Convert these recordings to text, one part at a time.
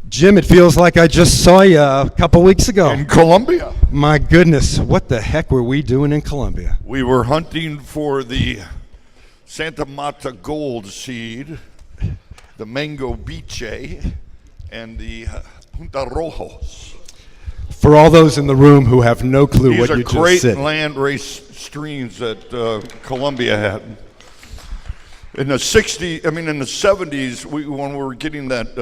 Jim, it feels like I just saw you a couple weeks ago. In Colombia. My goodness, what the heck were we doing in Colombia? We were hunting for the Santa Marta gold seed, the mango biche, and the Punta Rojos. For all those in the room who have no clue These what are you just great said. land race streams that Colombia had. In the 70s, when we were getting that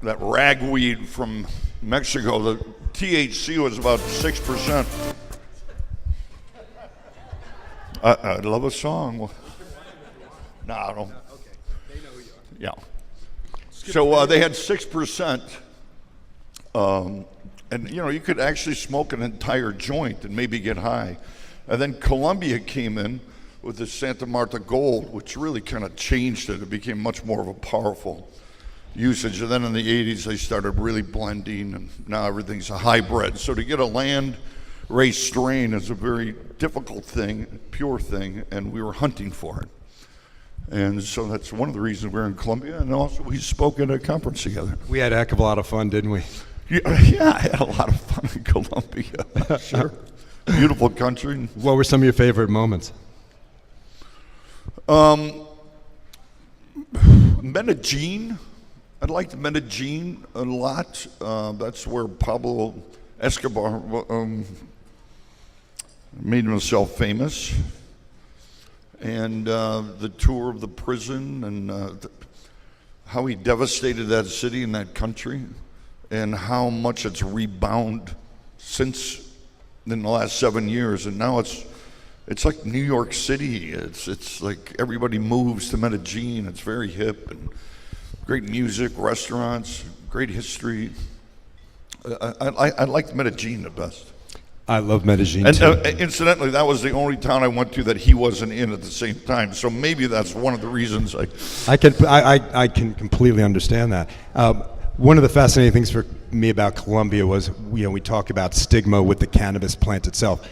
ragweed from Mexico, the THC was about 6%. I love a song. No, I don't. Yeah. So they had 6%, and you could actually smoke an entire joint and maybe get high. And then Colombia came in with the Santa Marta Gold, which really kind of changed it. It became much more of a powerful usage. And then in the 80s, they started really blending, and now everything's a hybrid. So to get a land race strain is a very difficult thing, pure thing, and we were hunting for it. And so that's one of the reasons we're in Colombia, and also we spoke at a conference together. We had a heck of a lot of fun, didn't we? Yeah, I had a lot of fun in Colombia. Sure. Beautiful country. What were some of your favorite moments? Medellin. I liked Medellin a lot. That's where Pablo Escobar made himself famous. And the tour of the prison and how he devastated that city and that country, and how much it's rebounded since in the last 7 years. And now it's like New York City. It's like everybody moves to Medellin. It's very hip and great music, restaurants, great history. I liked Medellin the best. I love Medellin and too. Incidentally, that was the only town I went to that he wasn't in at the same time. So maybe that's one of the reasons I can completely understand that. One of the fascinating things for me about Colombia was, we talk about stigma with the cannabis plant itself.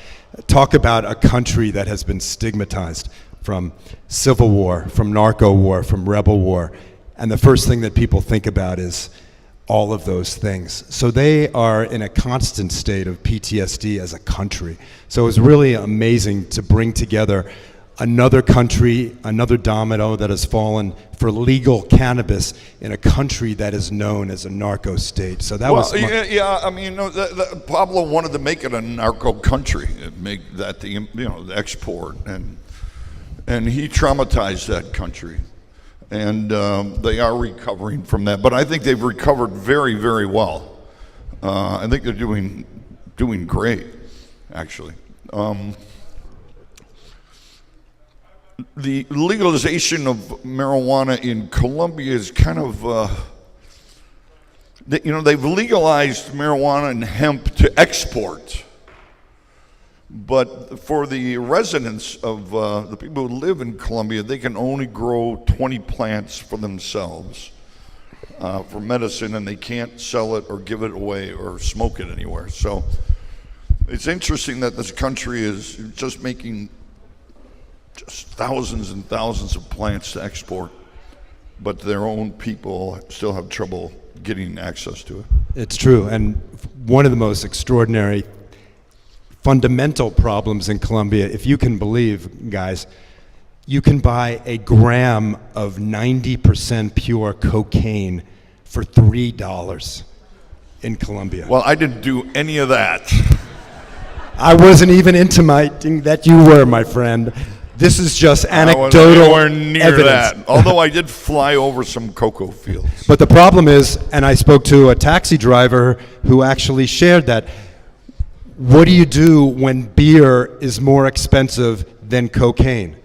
Talk about a country that has been stigmatized from civil war, from narco war, from rebel war. And the first thing that people think about is all of those things. So they are in a constant state of PTSD as a country. So it was really amazing to bring together another country, another domino that has fallen for legal cannabis in a country that is known as a narco state. So that Pablo wanted to make it a narco country and make that the export, and he traumatized that country. And they are recovering from that, but I think they've recovered very, very well. I think they're doing great, actually. The legalization of marijuana in Colombia is kind of, they've legalized marijuana and hemp to export. But for the residents of the people who live in Colombia, they can only grow 20 plants for themselves for medicine, and they can't sell it or give it away or smoke it anywhere. So it's interesting that this country is just making just thousands and thousands of plants to export, but their own people still have trouble getting access to it. It's true, and one of the most extraordinary fundamental problems in Colombia, if you can believe, guys, you can buy a gram of 90% pure cocaine for $3 in Colombia. Well, I didn't do any of that. I wasn't even intimating that you were, my friend. This is just anecdotal nowhere near evidence. That. Although I did fly over some cocoa fields. But the problem is, and I spoke to a taxi driver who actually shared that, what do you do when beer is more expensive than cocaine?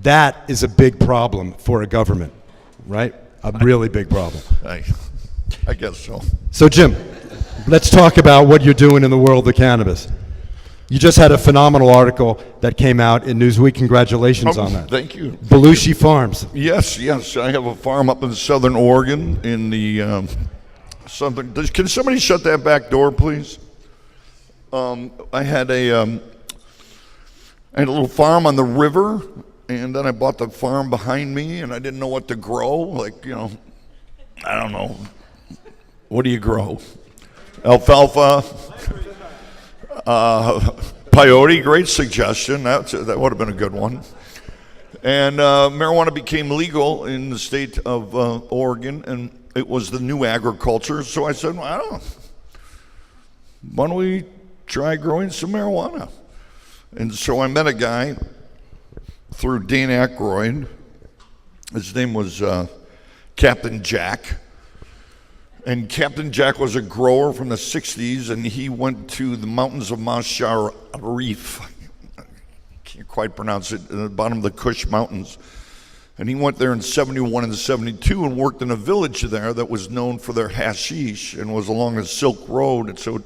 That is a big problem for a government, right? A really big problem. I guess so. So Jim, let's talk about what you're doing in the world of cannabis. You just had a phenomenal article that came out in Newsweek. Congratulations on that. Thank you. Belushi Farms. Yes. I have a farm up in southern Oregon in the southern. Can somebody shut that back door, please? I had a little farm on the river, and then I bought the farm behind me, and I didn't know what to grow. I don't know, What do you grow? Alfalfa, peyote, great suggestion. That would have been a good one. And marijuana became legal in the state of Oregon, and it was the new agriculture. So I said, well, why don't we try growing some marijuana? And so I met a guy through Dan Aykroyd. His name was Captain Jack. And Captain Jack was a grower from the 60s, and he went to the mountains of Sharif. I can't quite pronounce it, at the bottom of the Kush Mountains. And he went there in 71 and 72 and worked in a village there that was known for their hashish and was along the Silk Road. And so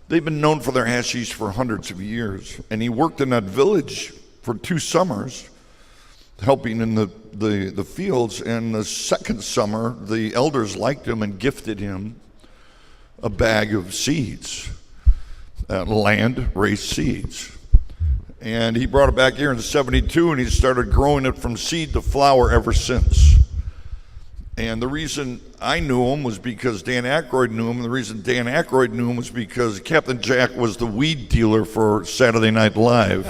they've been known for their hashish for hundreds of years. And he worked in that village for 2 summers, helping in the fields. And the second summer, the elders liked him and gifted him a bag of seeds, land-raised seeds. And he brought it back here in 72, and he started growing it from seed to flower ever since. And the reason I knew him was because Dan Aykroyd knew him, and the reason Dan Aykroyd knew him was because Captain Jack was the weed dealer for Saturday Night Live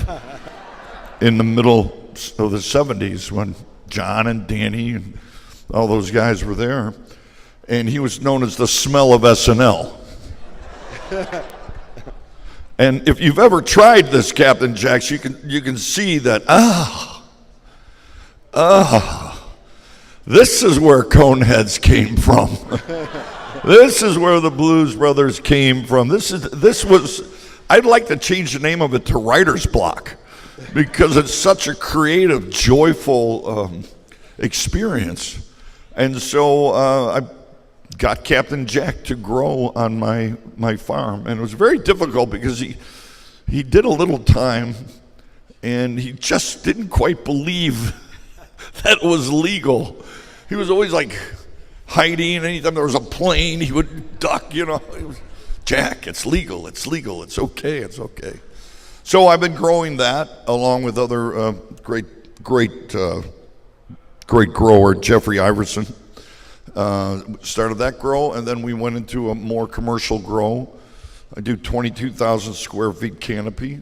in the middle of the 70s when John and Danny and all those guys were there. And he was known as the smell of SNL. And if you've ever tried this, Captain Jacks, you can see that, this is where Coneheads came from. This is where the Blues Brothers came from. I'd like to change the name of it to Writer's Block because it's such a creative, joyful experience. And so I got Captain Jack to grow on my farm, and it was very difficult because he did a little time, and he just didn't quite believe that it was legal. He was always like hiding. Anytime there was a plane, he would duck. Jack, it's legal, it's legal, it's okay, it's okay. So I've been growing that along with other great grower Jeffrey Iverson. Started that grow, and then we went into a more commercial grow. I do 22,000 square feet canopy,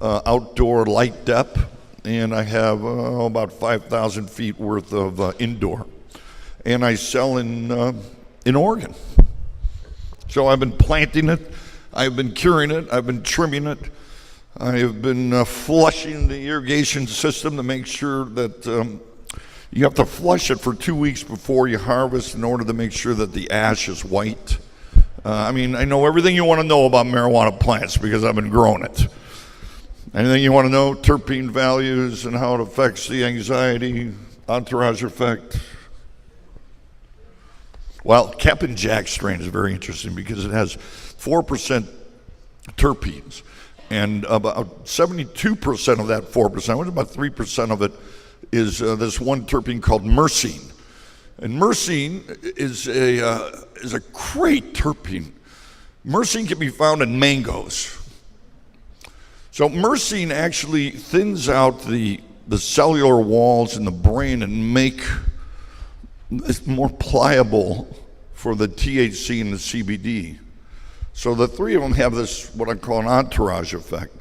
outdoor light depth, and I have about 5,000 feet worth of indoor. And I sell in Oregon. So I've been planting it, I've been curing it, I've been trimming it, I have been flushing the irrigation system to make sure that you have to flush it for 2 weeks before you harvest in order to make sure that the ash is white. I know everything you want to know about marijuana plants because I've been growing it. Anything you want to know, terpene values and how it affects the anxiety, entourage effect. Well, Captain Jack strain is very interesting because it has 4% terpenes. And about 72% of that 4%, about 3% of it, is this one terpene called myrcene. And myrcene is a great terpene. Myrcene can be found in mangoes. So myrcene actually thins out the cellular walls in the brain and make it more pliable for the THC and the CBD. So the three of them have this, what I call an entourage effect.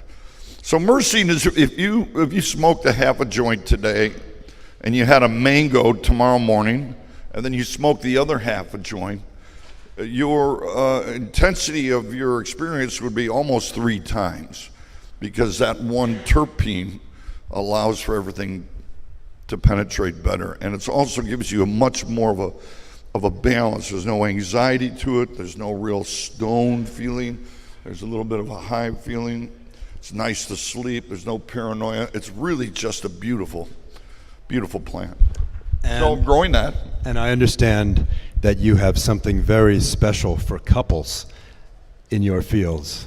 So myrcene is if you smoked a half a joint today and you had a mango tomorrow morning and then you smoked the other half a joint, your intensity of your experience would be almost 3 times because that one terpene allows for everything to penetrate better. And it also gives you a much more of a balance. There's no anxiety to it. There's no real stone feeling. There's a little bit of a high feeling. It's nice to sleep. There's no paranoia. It's really just a beautiful, beautiful plant. So I'm growing that. And I understand that you have something very special for couples in your fields.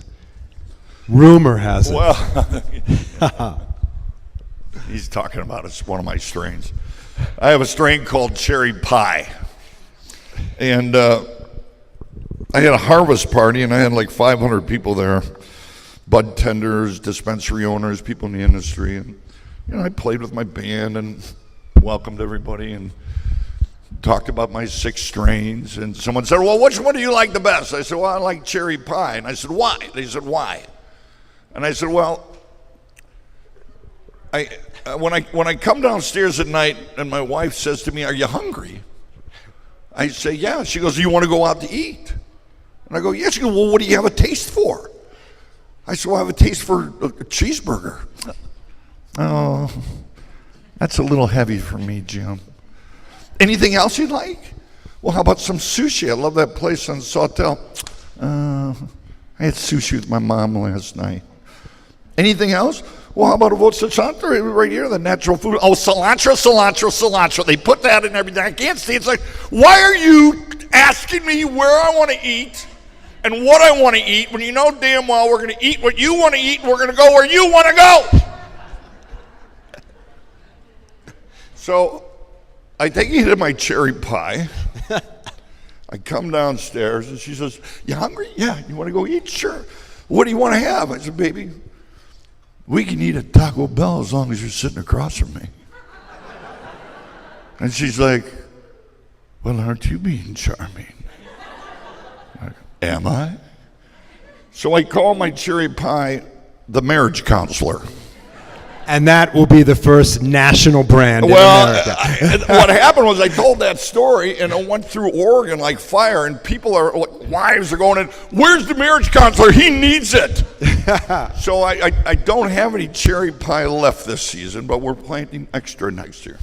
Rumor has it. Well, he's talking about it's one of my strains. I have a strain called Cherry Pie. And I had a harvest party, and I had like 500 people there, bud tenders, dispensary owners, people in the industry. And I played with my band and welcomed everybody. And talked about my 6 strains, and someone said, well, which one do you like the best? I said, well, I like cherry pie. And I said, why? They said, why? And I said, well, when I come downstairs at night and my wife says to me, are you hungry? I say, yeah. She goes, do you want to go out to eat? And I go, yes. She goes, well, what do you have a taste for? I said, well, I have a taste for a cheeseburger. Oh, that's a little heavy for me, Jim. Anything else you'd like? Well, how about some sushi? I love that place on Sawtell. I had sushi with my mom last night. Anything else? Well, how about a cilantro right here, the natural food? Oh, cilantro. They put that in everything. I can't see. It's like, why are you asking me where I want to eat and what I want to eat when you know damn well we're going to eat what you want to eat and we're going to go where you want to go? So I take you to my cherry pie. I come downstairs and she says, you hungry? Yeah. You want to go eat? Sure. What do you want to have? I said, baby, we can eat at Taco Bell as long as you're sitting across from me. And she's like, well, aren't you being charming? Like, am I? So I call my cherry pie the marriage counselor. And that will be the first national brand in America. What happened was I told that story, and it went through Oregon like fire, and people are, like, wives are going in, where's the marriage counselor? He needs it. So I don't have any cherry pie left this season, but we're planting extra next year.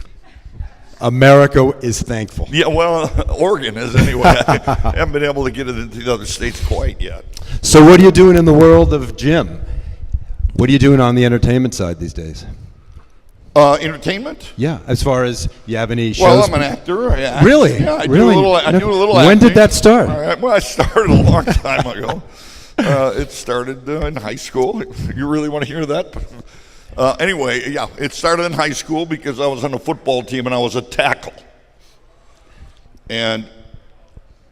America is thankful. Yeah, well, Oregon is anyway. I haven't been able to get it into the other states quite yet. So what are you doing in the world of Jim? What are you doing on the entertainment side these days? Entertainment? Yeah, as far as you have any shows? Well, I'm an actor. Yeah. Really? Yeah, I really? do a little acting. When did that start? Well, I started a long time ago. It started in high school. You really want to hear that? Anyway, yeah, it started in high school because I was on a football team and I was a tackle. And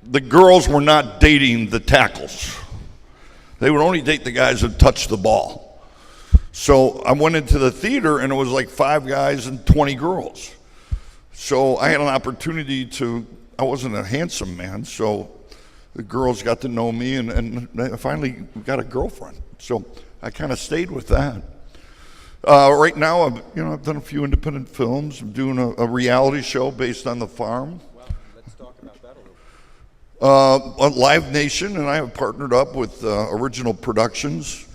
the girls were not dating the tackles. They would only date the guys that touched the ball. So I went into the theater and it was like 5 guys and 20 girls. So I had an opportunity I wasn't a handsome man, so the girls got to know me and I finally got a girlfriend. So I kind of stayed with that. Right now, I've done a few independent films. I'm doing a reality show based on the farm. Well, let's talk about that a little. Live Nation and I have partnered up with Original Productions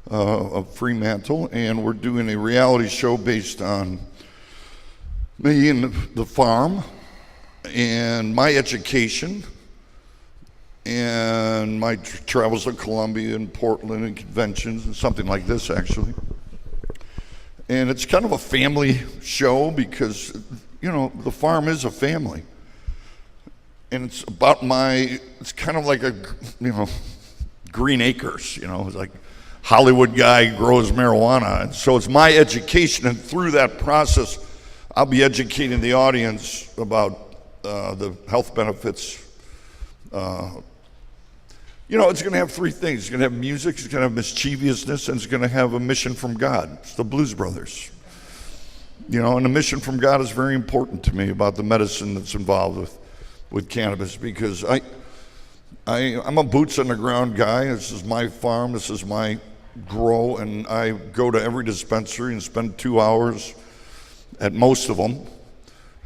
of Fremantle, and we're doing a reality show based on me and the farm and my education and my travels to Columbia and Portland and conventions and something like this actually. And it's kind of a family show because, the farm is a family. And it's about it's kind of like Green Acres, it's like Hollywood guy grows marijuana. And so it's my education, and through that process, I'll be educating the audience about the health benefits. It's going to have 3 things. It's going to have music, it's going to have mischievousness, and it's going to have a mission from God. It's the Blues Brothers. And the mission from God is very important to me about the medicine that's involved with cannabis, because I'm a boots on the ground guy. This is my farm, this is my grow, and I go to every dispensary and spend 2 hours at most of them.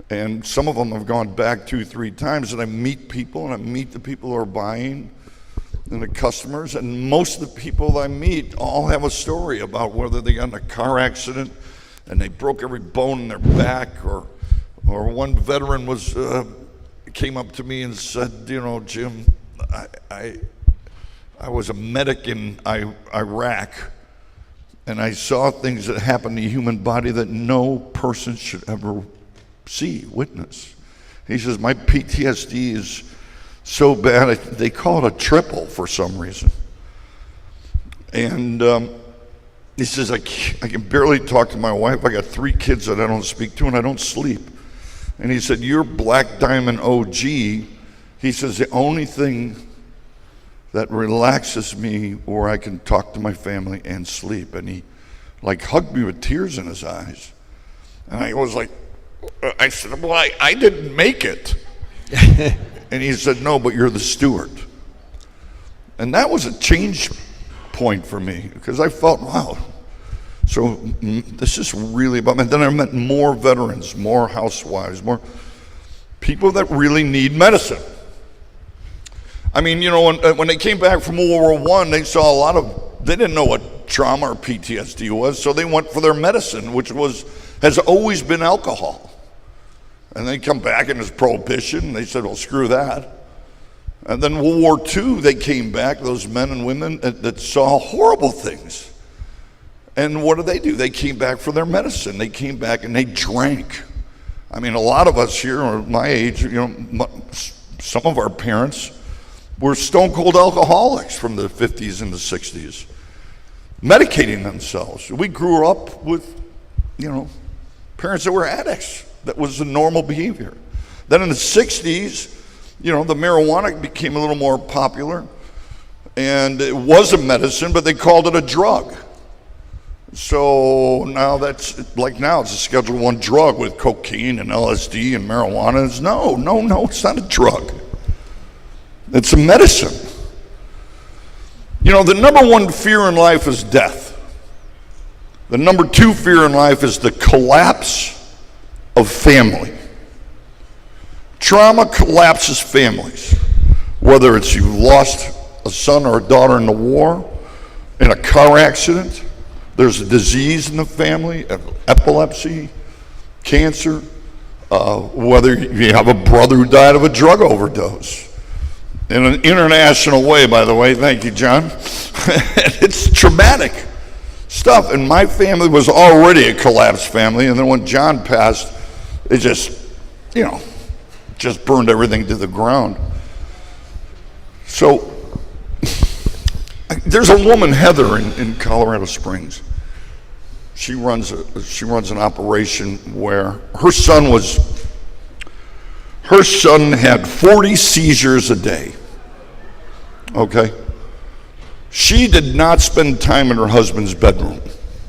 And some of them I've gone back 2-3 times, and I meet people, and I meet the people who are buying and the customers, and most of the people I meet all have a story about whether they got in a car accident and they broke every bone in their back, or one veteran came up to me and said, Jim, I was a medic in Iraq, and I saw things that happen to the human body that no person should ever witness. He says, my PTSD is so bad, they call it a triple for some reason. And he says, I can barely talk to my wife. I got 3 kids that I don't speak to, and I don't sleep. And he said, you're Black Diamond OG. He says, the only thing that relaxes me where I can talk to my family and sleep. And he hugged me with tears in his eyes. And I was like, I said, well, I didn't make it. And he said, no, but you're the steward. And that was a change point for me, because I felt, wow, so this is really about me. And then I met more veterans, more housewives, more people that really need medicine. I mean, you know, when they came back from World War I, they saw a lot of, they didn't know what trauma or PTSD was, so they went for their medicine, which has always been alcohol. And they come back and there's prohibition, and they said, well, screw that. And then World War II, they came back, those men and women that saw horrible things. And what did? They came back for their medicine. They came back and they drank. I mean, a lot of us here are my age, you know, some of our parents were stone cold alcoholics from the 50s and the 60s, medicating themselves. We grew up with, you know, parents that were addicts. That was the normal behavior. Then in the 60s, you know, the marijuana became a little more popular, and it was a medicine, but they called it a drug. So now it's a Schedule I drug with cocaine and LSD and marijuana. No, it's not a drug. It's a medicine. You know, the number one fear in life is death. The number two fear in life is the collapse of family. Trauma collapses families, whether it's you lost a son or a daughter in the war, in a car accident, there's a disease in the family, epilepsy, cancer, whether you have a brother who died of a drug overdose. In an international way, by the way, thank you, John. It's traumatic stuff, and my family was already a collapsed family, and then when John passed, it just, you know, just burned everything to the ground. So there's a woman, Heather, in Colorado Springs. She runs an operation where her son had 40 seizures a day. Okay? She did not spend time in her husband's bedroom.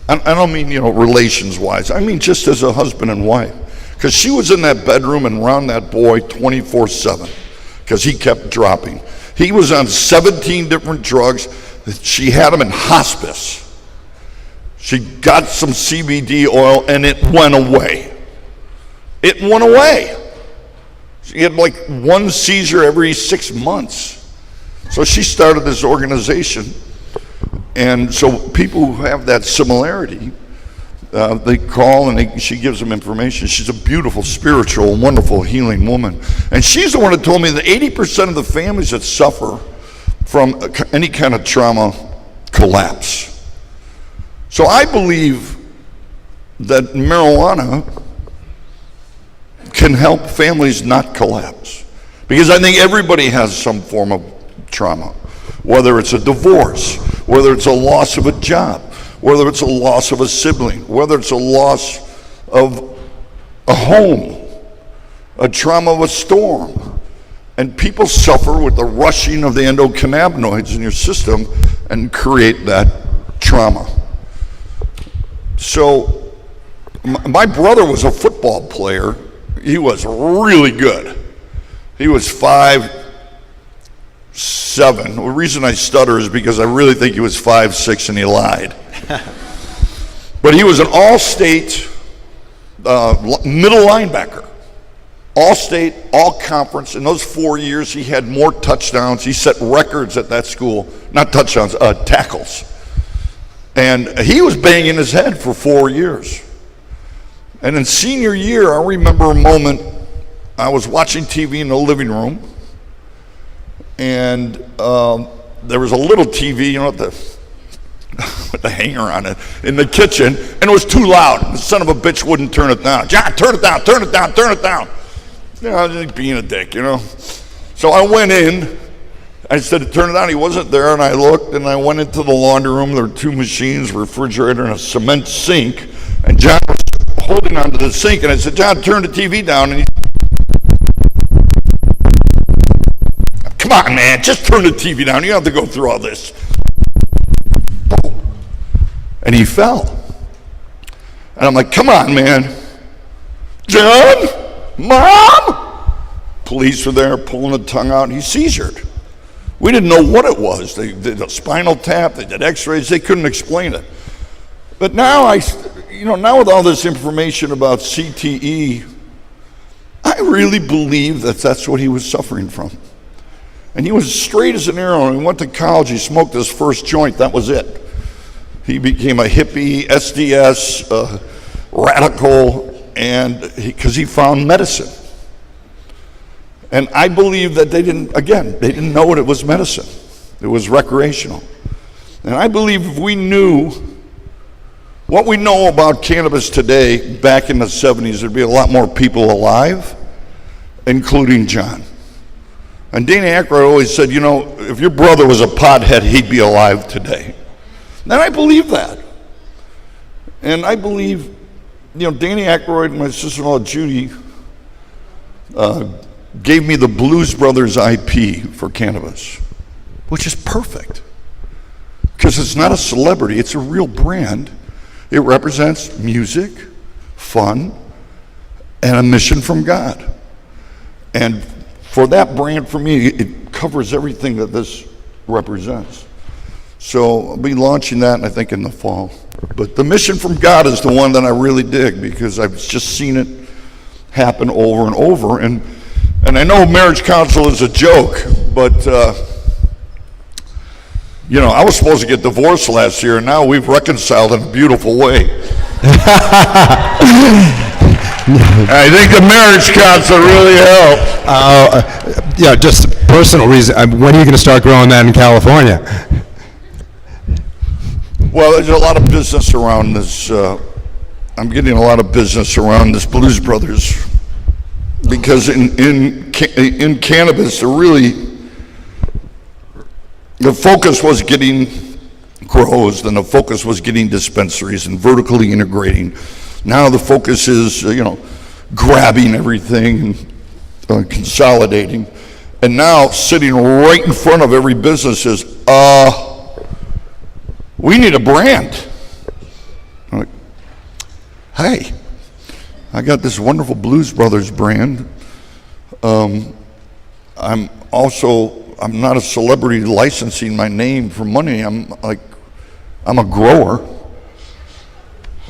I don't mean, you know, relations-wise. I mean just as a husband and wife. Because she was in that bedroom and around that boy 24/7, because he kept dropping. He was on 17 different drugs. She had him in hospice. She got some CBD oil and it went away. It went away. She had like one seizure every 6 months. So she started this organization. And so people who have that similarity, they call and she gives them information. She's a beautiful, spiritual, wonderful, healing woman. And she's the one that told me that 80% of the families that suffer from any kind of trauma collapse. So I believe that marijuana can help families not collapse. Because I think everybody has some form of trauma. Whether it's a divorce, whether it's a loss of a job, whether it's a loss of a sibling, whether it's a loss of a home, a trauma of a storm. And people suffer with the rushing of the endocannabinoids in your system and create that trauma. So my brother was a football player. He was really good. He was 5'7". The reason I stutter is because I really think he was 5'6" and he lied. But he was an all-state middle linebacker. All-state, all-conference. In those 4 years, he had more touchdowns. He set records at that school. Not touchdowns, tackles. And he was banging his head for 4 years. And in senior year, I remember a moment, I was watching TV in the living room, and there was a little TV, you know, with the hanger on it, in the kitchen, and it was too loud. The son of a bitch wouldn't turn it down. John, turn it down, turn it down, turn it down. You know, I was just being a dick, you know. So I went in, I said, turn it on. He wasn't there, and I looked, and I went into the laundry room. There were 2 machines, a refrigerator, and a cement sink. And John was holding onto the sink, and I said, John, turn the TV down. And he said, come on, man, just turn the TV down. You don't have to go through all this. And he fell. And I'm like, come on, man. John? Mom? Police were there pulling the tongue out, and he seizured. We didn't know what it was. They did a spinal tap, they did x-rays, they couldn't explain it. But now now with all this information about CTE, I really believe that that's what he was suffering from. And he was straight as an arrow. He went to college, he smoked his first joint, that was it. He became a hippie, SDS, radical, and because he found medicine. And I believe that they didn't know it was medicine. It was recreational. And I believe if we knew what we know about cannabis today, back in the 70s, there'd be a lot more people alive, including John. And Danny Aykroyd always said, if your brother was a pothead, he'd be alive today. And I believe that. And I believe, Danny Aykroyd and my sister-in-law Judy gave me the Blues Brothers IP for cannabis, which is perfect. Because it's not a celebrity, it's a real brand. It represents music, fun, and a mission from God. And for that brand, for me, it covers everything that this represents. So I'll be launching that, I think, in the fall. But the mission from God is the one that I really dig, because I've just seen it happen over and over. And I know marriage counsel is a joke, but I was supposed to get divorced last year, and now we've reconciled in a beautiful way. I think the marriage counsel really helped. Just a personal reason. When are you going to start growing that in California? Well, there's a lot of business around this. I'm getting a lot of business around this Blues Brothers, because in cannabis, the focus was getting grows, then the focus was getting dispensaries and vertically integrating. Now the focus is, grabbing everything and consolidating. And now sitting right in front of every business is, we need a brand. I'm like, hey, I got this wonderful Blues Brothers brand. I'm not a celebrity licensing my name for money. I'm a grower.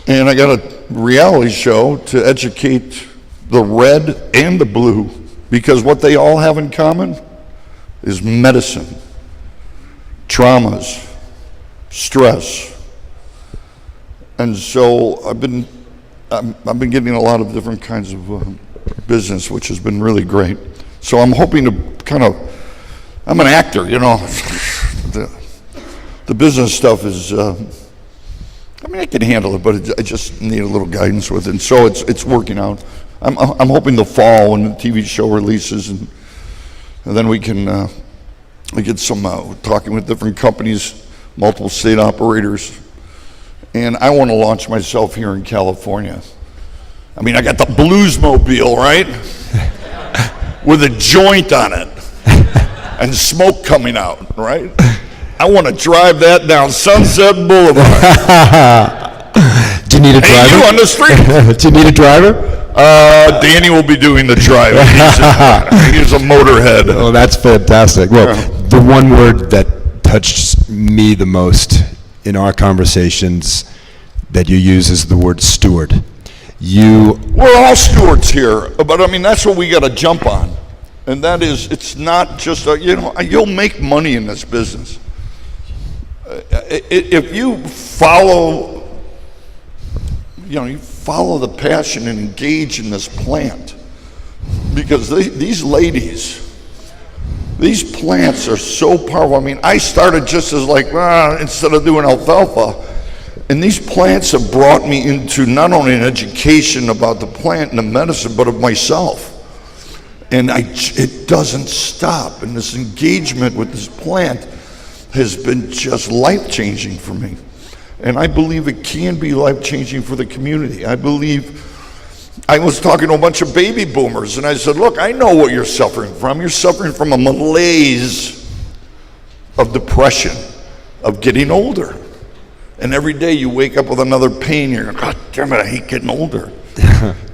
And I got a reality show to educate the red and the blue, because what they all have in common is medicine, traumas, stress. And so I've been getting a lot of different kinds of business, which has been really great. So I'm hoping to I'm an actor, the business stuff is, I can handle it, but I just need a little guidance with it. And so it's working out. I'm hoping the fall when the TV show releases, and then we can get some talking with different companies, multiple state operators, and I want to launch myself here in California. I got the Bluesmobile, right, with a joint on it and smoke coming out, right? I want to drive that down Sunset Boulevard. Do you need a driver? Hey, you on the street? Do you need a driver? Danny will be doing the driving. He's a motorhead. Oh, that's fantastic. Well, the one word that touched me the most in our conversations that you use is the word steward. We're all stewards here, but that's what we got to jump on. And that is, it's not just, you'll make money in this business. If you follow the passion and engage in this plant, because these ladies, these plants are so powerful. I started just as instead of doing alfalfa, and these plants have brought me into not only an education about the plant and the medicine, but of myself. And it doesn't stop. And this engagement with this plant has been just life-changing for me. And I believe it can be life-changing for the community. I was talking to a bunch of baby boomers, and I said, look, I know what you're suffering from. You're suffering from a malaise of depression, of getting older. And every day you wake up with another pain, you're going, God damn it, I hate getting older.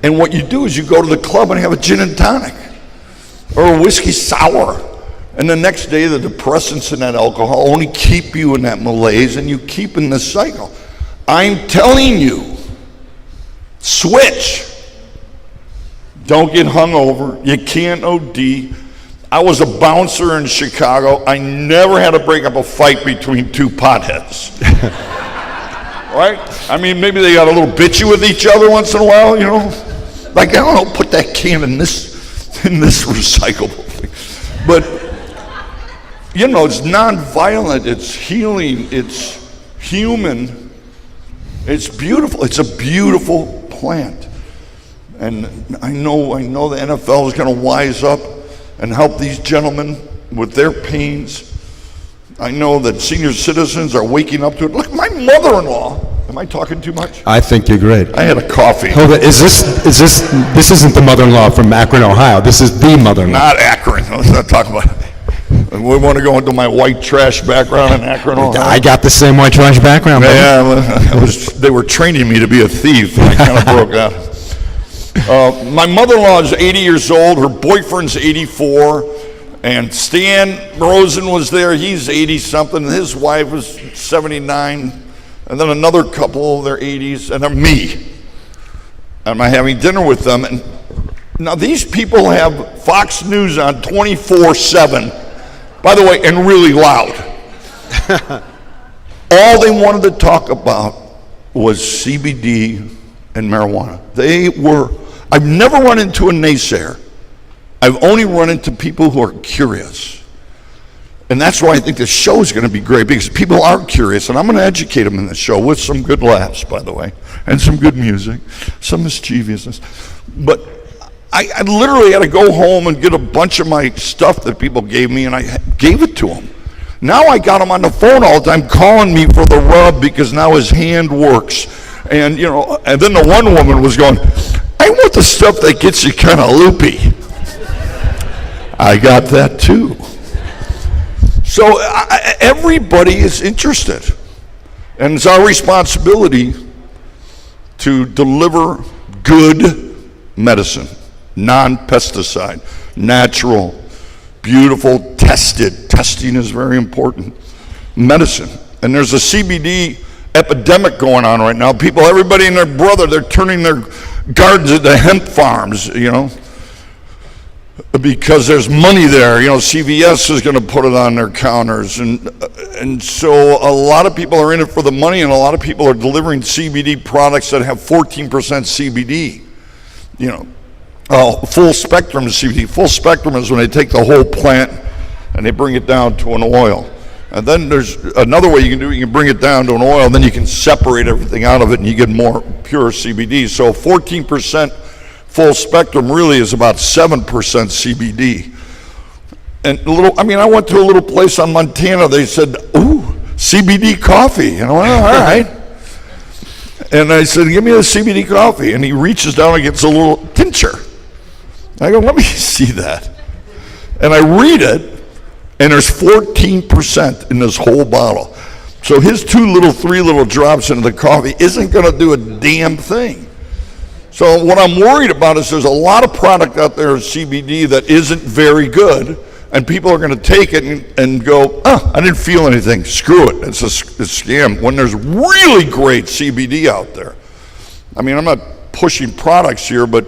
And what you do is you go to the club and have a gin and tonic. or a whiskey sour. And the next day, the depressants in that alcohol only keep you in that malaise, and you keep in this cycle. I'm telling you, switch. Don't get hungover. You can't OD. I was a bouncer in Chicago. I never had to break up a fight between two potheads. Right? I mean, maybe they got a little bitchy with each other once in a while, you know? Like, I don't know, put that can in this recyclable thing. But, you know, it's non-violent, it's healing, it's human, it's beautiful. It's a beautiful plant. And I know the NFL is going to wise up and help these gentlemen with their pains. I know that senior citizens are waking up to it. Look, my mother-in-law. Am I talking too much? I think you're great. I had a coffee. Hold it. This isn't the mother-in-law from Akron, Ohio. This is the mother-in-law. Not Akron. Let's not talk about it. We want to go into my white trash background in Akron, Ohio. I got the same white trash background. Yeah, they were training me to be a thief. And I kind of broke out. My mother-in-law is 80 years old. Her boyfriend's 84. And Stan Rosen was there. He's 80-something. His wife was 79. And then another couple, they're 80s. And then me. And I'm having dinner with them. And now these people have Fox News on 24/7. By the way, and really loud. All they wanted to talk about was CBD and marijuana. I've never run into a naysayer. I've only run into people who are curious. And that's why I think this show is going to be great, because people are curious, and I'm going to educate them in the show with some good laughs, by the way, and some good music, some mischievousness. But I literally had to go home and get a bunch of my stuff that people gave me, and I gave it to them. Now I got him on the phone all the time calling me for the rub because now his hand works. And, you know, and then the one woman was going, I want the stuff that gets you kind of loopy. I got that too. So everybody is interested. And it's our responsibility to deliver good medicine, non-pesticide, natural, beautiful, tested. Testing is very important. Medicine. And there's a CBD epidemic going on right now. Everybody and their brother, they're turning their gardens into hemp farms, you know, because there's money there. You know, CVS is going to put it on their counters. And so a lot of people are in it for the money, and a lot of people are delivering CBD products that have 14% CBD, you know. Full spectrum CBD. Full spectrum is when they take the whole plant and they bring it down to an oil. And then there's another way you can do it. You can bring it down to an oil, and then you can separate everything out of it, and you get more pure CBD. So 14% full spectrum really is about 7% CBD. And I went to a little place on Montana. They said, ooh, CBD coffee. And I went, all right. And I said, give me a CBD coffee. And he reaches down and gets a little tincture. I go, let me see that. And I read it, and there's 14% in this whole bottle. So his 3 little drops into the coffee isn't going to do a damn thing. So what I'm worried about is there's a lot of product out there, CBD, that isn't very good, and people are going to take it and go, I didn't feel anything. Screw it. It's a scam. When there's really great CBD out there. I mean, I'm not pushing products here, but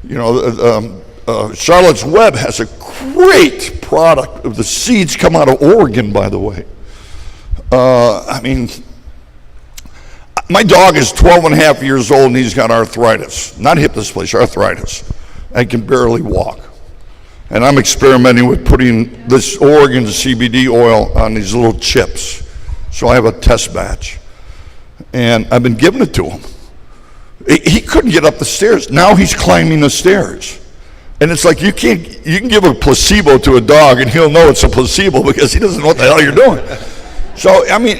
you know, Charlotte's Web has a great product. The seeds come out of Oregon, by the way. I mean, my dog is 12 and a half years old, and he's got arthritis. Not hip dysplasia, arthritis. And can barely walk. And I'm experimenting with putting this Oregon CBD oil on these little chips. So I have a test batch. And I've been giving it to him. He couldn't get up the stairs. Now he's climbing the stairs. And it's like you can give a placebo to a dog and he'll know it's a placebo because he doesn't know what the hell you're doing. So, I mean,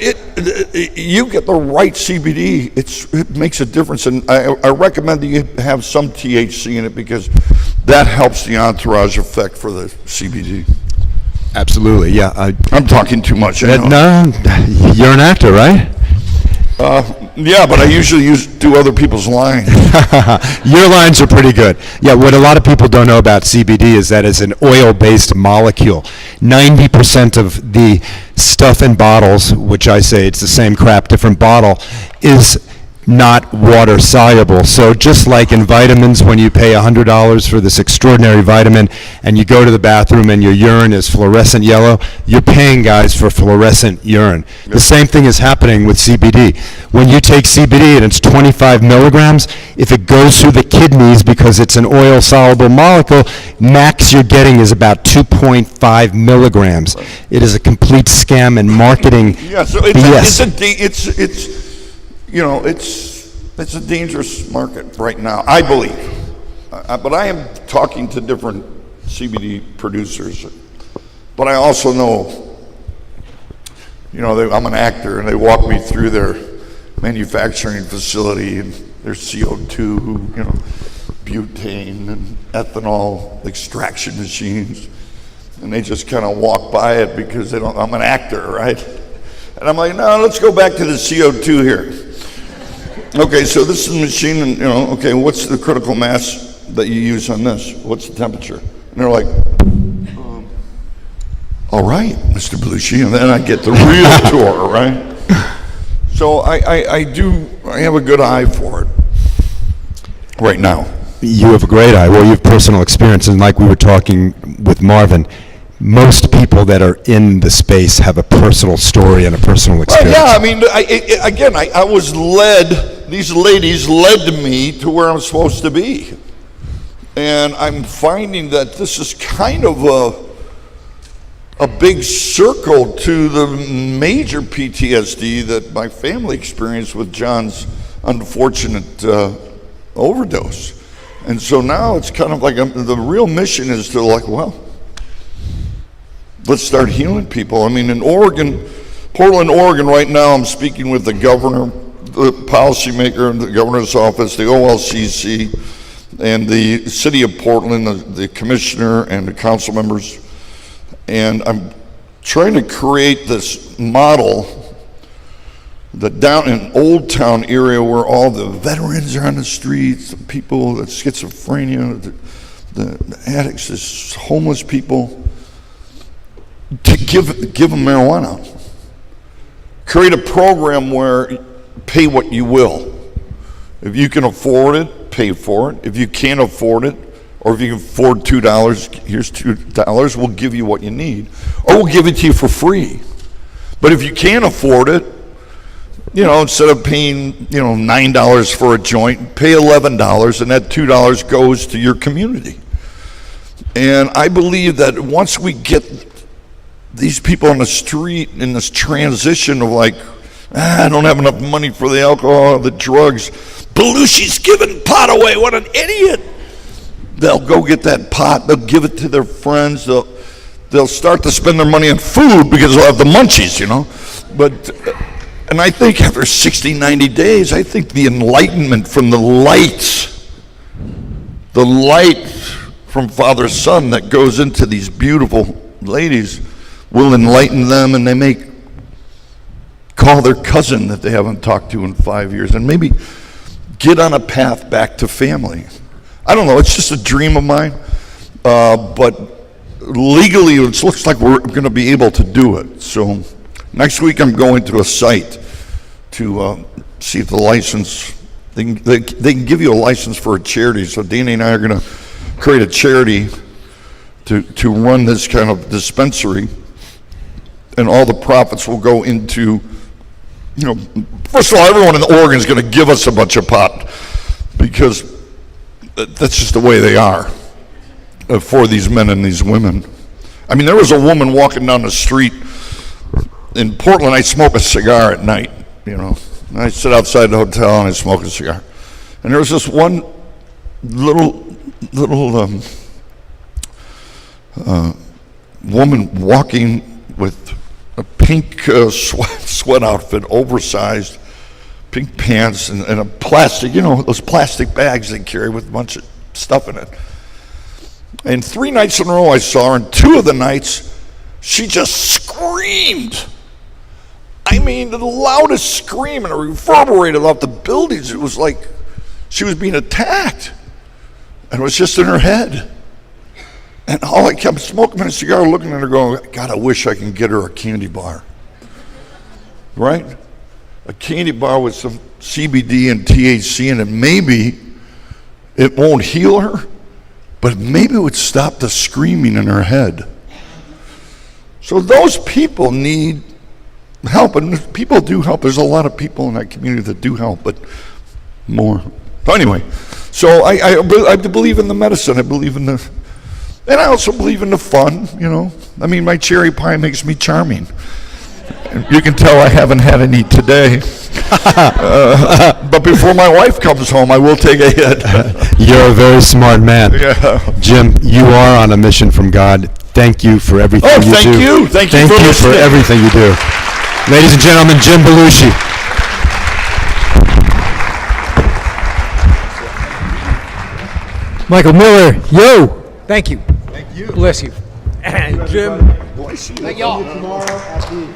you get the right CBD, it makes a difference. And I recommend that you have some THC in it because that helps the entourage effect for the CBD. Absolutely, yeah. I'm talking too much. No, you're an actor, right? Yeah, but I usually do other people's lines. Your lines are pretty good. Yeah, what a lot of people don't know about CBD is that it's an oil-based molecule. 90% of the stuff in bottles, which I say it's the same crap, different bottle, is not water soluble. So just like in vitamins, when you pay $100 for this extraordinary vitamin and you go to the bathroom and your urine is fluorescent yellow, you're paying, guys, for fluorescent urine. Yep. The same thing is happening with CBD. When you take CBD and it's 25 milligrams, if it goes through the kidneys because it's an oil soluble molecule, max you're getting is about 2.5 milligrams. Right. It is a complete scam and marketing. Yeah, so it's you know, it's a dangerous market right now, I believe. But I am talking to different CBD producers. But I also know, you know, I'm an actor, and they walk me through their manufacturing facility and their CO2, you know, butane and ethanol extraction machines. And they just kind of walk by it because they don't, I'm an actor, right? And I'm like, no, let's go back to the CO2 here. Okay, so this is a machine, and, you know, okay, what's the critical mass that you use on this? What's the temperature? And they're like, all right, Mr. Belushi, and then I get the real tour, right? So I have a good eye for it right now. You have a great eye. Well, you have personal experience, and like we were talking with Marvin, most people that are in the space have a personal story and a personal experience. Well, yeah, I mean, I was led, these ladies led me to where I'm supposed to be. And I'm finding that this is kind of a big circle to the major PTSD that my family experienced with John's unfortunate overdose. And so now it's kind of like the real mission is to, like, well, let's start healing people. I mean, in Oregon, Portland, Oregon, right now, I'm speaking with the governor, the policymaker in the governor's office, the OLCC, and the city of Portland, the commissioner and the council members. And I'm trying to create this model that down in Old Town area where all the veterans are on the streets, the people, the schizophrenia, the addicts, the homeless people, to give them marijuana. Create a program where pay what you will. If you can afford it, pay for it. If you can't afford it, or if you can afford $2, here's $2, we'll give you what you need. Or we'll give it to you for free. But if you can't afford it, you know, instead of paying, you know, $9 for a joint, pay $11, and that $2 goes to your community. And I believe that once we get these people on the street in this transition of like, I don't have enough money for the alcohol, the drugs. Belushi's giving pot away. What an idiot. They'll go get that pot. They'll give it to their friends. They'll start to spend their money on food because they'll have the munchies, you know. But, and I think after 60, 90 days, I think the enlightenment from the light from Father Son that goes into these beautiful ladies will enlighten them, and they may call their cousin that they haven't talked to in 5 years and maybe get on a path back to family. I don't know, it's just a dream of mine, but legally it looks like we're going to be able to do it. So next week I'm going to a site to see if the license, they can give you a license for a charity. So Danny and I are going to create a charity to run this kind of dispensary, and all the profits will go into, you know, first of all, everyone in Oregon is going to give us a bunch of pot because that's just the way they are for these men and these women. I mean, there was a woman walking down the street in Portland. I smoke a cigar at night, you know. I sit outside the hotel and I smoke a cigar. And there was this one little woman walking with a pink sweat outfit, oversized, pink pants, and a plastic, you know, those plastic bags they carry with a bunch of stuff in it. And 3 nights in a row I saw her, and 2 of the nights she just screamed. I mean, the loudest scream, and it reverberated off the buildings. It was like she was being attacked, and it was just in her head. And all I kept smoking a cigar, looking at her, going, God, I wish I can get her a candy bar. Right? A candy bar with some CBD and THC in it. Maybe it won't heal her, but maybe it would stop the screaming in her head. So those people need help, and people do help. There's a lot of people in that community that do help, but more. So anyway, so I believe in the medicine. I believe in the, and I also believe in the fun, you know. I mean, my cherry pie makes me charming. You can tell I haven't had any today. But before my wife comes home, I will take a hit. You're a very smart man. Yeah. Jim, you are on a mission from God. Thank you for everything you do. Thank you. Thank you for for listening. everything you do. Ladies and gentlemen, Jim Belushi. Michael Miller, yo! Thank you. Thank you. Bless you. Jim. Bless you. Thank y'all.